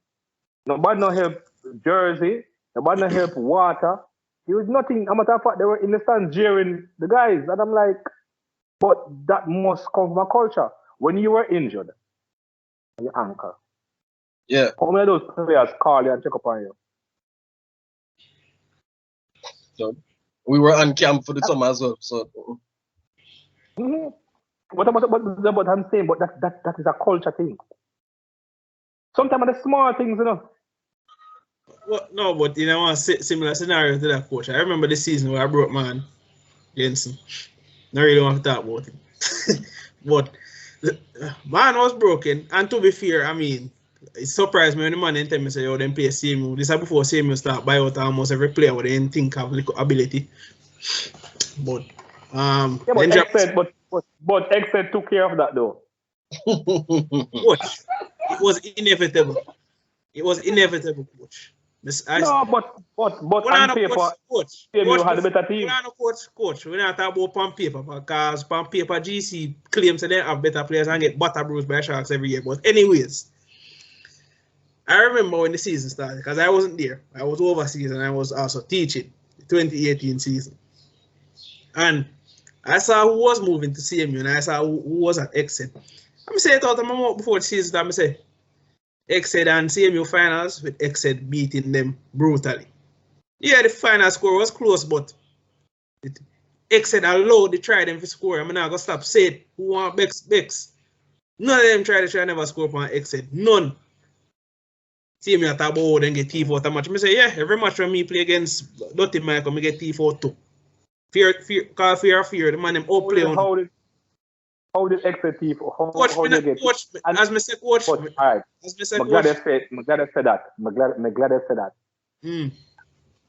Nobody no help jersey. Nobody no help water. There was nothing. As a matter of fact, they were in the stands jeering the guys. And I'm like, but that must come from a culture. When you were injured, your ankle. Yeah. How many of those players call you and check up on you? So we were on camp for the summer as well. So. But I'm saying, but that is a culture thing. Sometimes the small things, you know. Well, no, but you know, a similar scenario to that, coach. I remember the season where I broke man Jensen. I really want to talk about it. But man was broken, and to be fair, I mean, it surprised me when the man tell me, say, oh, them play CMU. This is before CMU start buy out almost every player with they think have little ability. But but Excel took care of that though. Coach, it was inevitable. It was inevitable, coach. But on paper, coach, CMU had a better team. Coach, we're not talking about on paper because on paper GC claims that they have better players and get butter bruised by Sharks every year. But anyways, I remember when the season started because I wasn't there. I was overseas and I was also teaching the 2018 season. And I saw who was moving to CMU and I saw who was at Exit. I'm saying it out of my mouth before the season started. I say Exit and CMU finals with Exit beating them brutally. Yeah, the final score was close, but Exit allowed to try them to score. I'm not going to stop saying who want Bex. None of them try to never score upon Exit. None. CMU at about and get T4 at a match. I say, yeah, every match when me play against Dottie Mike, I get T4 too. Fear, the man them all play on. How did Exit T4? Coach, as I said, coach. All right. I'm glad I said that.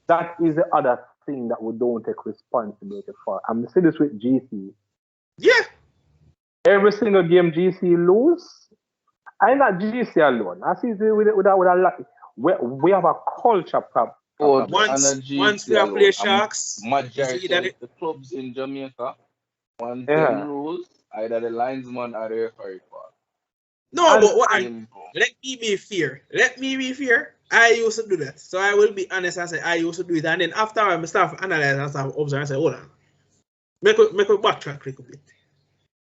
That is the other thing that we don't take responsibility for. I'm saying this with GC. Yeah. Every single game GC lose. I'm not GC alone. I see with a lot. We have a culture problem. Once we play Sharks, majority of the clubs in Jamaica, once they lose, either the linesman or the referee. No, but let me be fair. I used to do that. So I will be honest and say I used to do it. And then after I start analyzing and start observing, I say, hold on. Make a backtrack a little bit.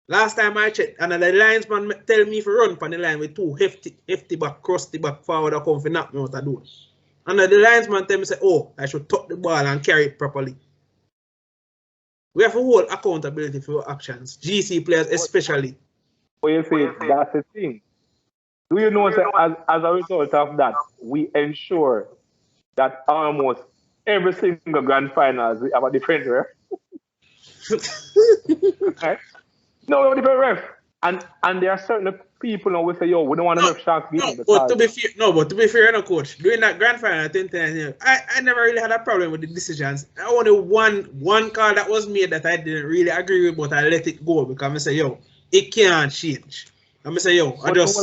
Last time I checked, and the linesman tell me to run on the line with 2 hefty back, crusty back forward that come for knock me out of door. And the linesman tell me, say, oh, I should tuck the ball and carry it properly. We have to hold accountability for our actions. GC players especially. What you say, that's the thing. Do you know that as a result of that, we ensure that almost every single grand finals we have a different ref. Right? No, different ref. And there are certain people now will say, yo, we don't want to ref Sharks game but to because be fair, but to be fair, no coach. During that grand final, 10 I never really had a problem with the decisions. I only one call that was made that I didn't really agree with, but I let it go because I say, yo, it can't change. I'm say, yo, I just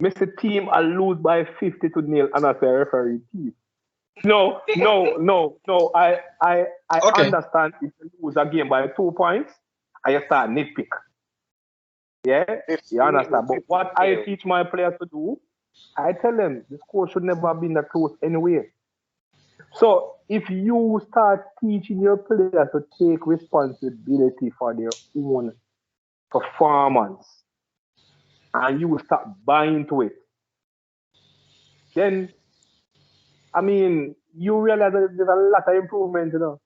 Mr. Team I lose by 50-0 and I say referee team. No. I Okay. understand if you lose a game by 2 points, I start nitpick. Yeah, you understand. But what I teach my players to do, I tell them the score should never have been that close anyway. So if you start teaching your players to take responsibility for their own performance and you start buying into it, then I mean you realize that there's a lot of improvement, you know.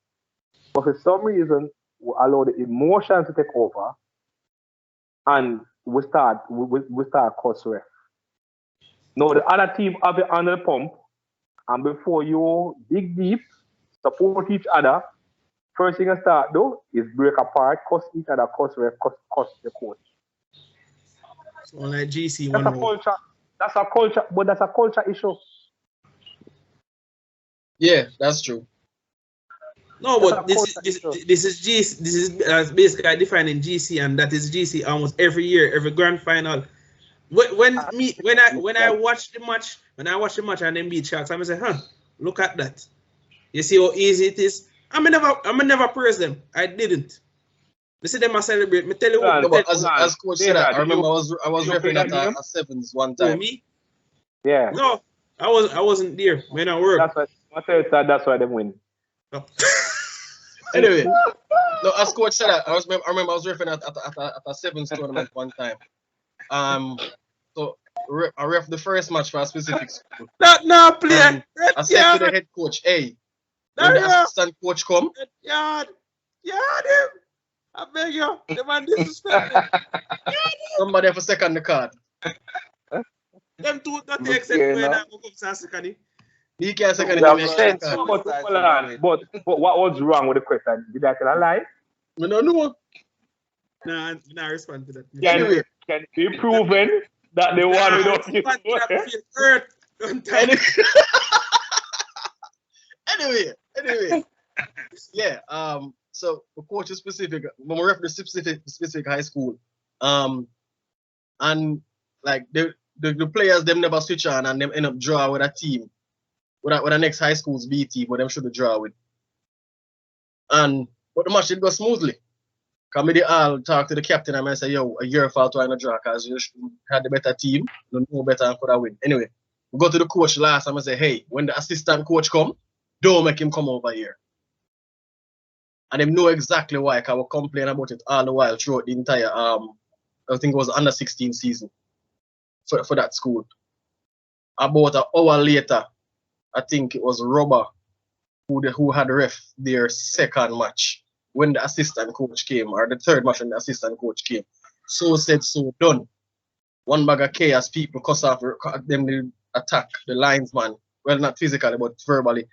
But for some reason, we allow the emotions to take over and we start cuss ref. Now the other team have it under the pump, and before you dig deep, support each other, first thing you start do is break apart, cuss each other, cuss ref, cuss the coach. so like GC That's a culture. That's a culture, but that's a culture issue. Yeah, that's true. No, That's but a this culture is issue. this is GC. This is basically defining GC, and that is GC almost every year, every grand final. When I watch the match, and then beat Sharks, I'm say, look at that. You see how easy it is. I'm never praise them. I didn't. You see them I celebrate. Me tell you what. No, but as coach said that, I remember I was referring at a sevens one time. Me? Yeah. No, I wasn't there when I worked. That's why they win. No. Anyway, no, as coach said that, I remember I was referring at a sevens tournament one time. So I ref the first match for a specific school. No, play. I said to the head coach, hey, when the assistant coach come, Yard him. I beg you. The man disrespected. somebody for second the card. Them two don't take second when I go come second. He can't second You have the sense. card. But what was wrong with the question? Did I tell a lie? We don't know. Nah, I respond to that. Anyway. Can it be proven that the one we don't feel hurt. Anyway. Yeah. So the coach is specific. When we refer to specific high school, and like the players them never switch on and them end up draw with a team, with the next high school's B team, but them should draw with. But the match did go smoothly. Comedy all talk to the captain and I say, yo, a year fault to draw because you had the better team, you know better and could have win. Anyway, we go to the coach last and I say, hey, when the assistant coach come, don't make him come over here. And they know exactly why, because we complain about it all the while throughout the entire I think it was under 16 season for that school. About an hour later, I think it was Robber who had ref their second match when the assistant coach came, or the third match when the assistant coach came. So said, so done. One bag of chaos, people cuss off them to attack the linesman. Well, not physically, but verbally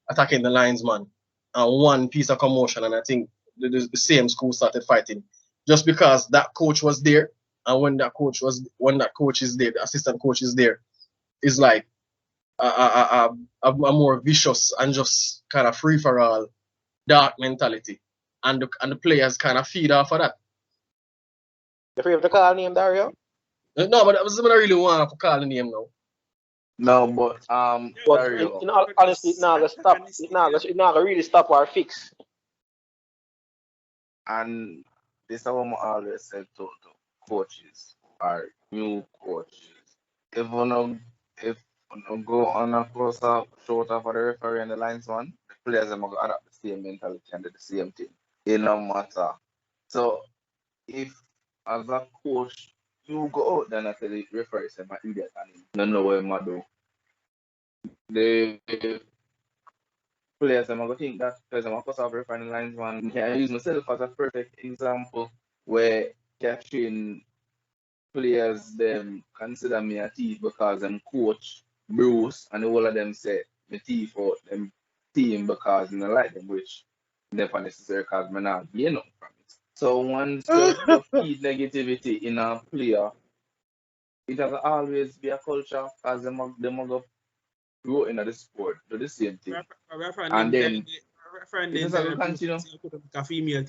attacking the linesman. And one piece of commotion, and I think the same school started fighting. Just because that coach was there, and when that coach is there, the assistant coach is there, is like a more vicious and just kind of free for all dark mentality, and the players kind of feed off of that. You free to call name, Dario? No, but I don't really want to call the name now. No, but Dario. In all honesty, it's not gonna stop. It's not gonna really stop or fix. And this is what I always said to coaches or new coaches. If you go on a closer shorter for the referee and the linesman, the players are going to adapt the same mentality and do the same thing. It no matter. So if as a coach you go out there and tell the referee say my idiot and he don't know what I do. The players are going to think that because I'm a course of referee and the linesman. I use myself as a perfect example where catching players them consider me a thief because I'm coach Bruce and all of them say me thief out them team because I don't like them, which never necessary because I not gain nothing from it. So once you feed negativity in a player, it has always be a culture because them are go grow in the sport, do the same thing. And then Referendum it has to continue. a female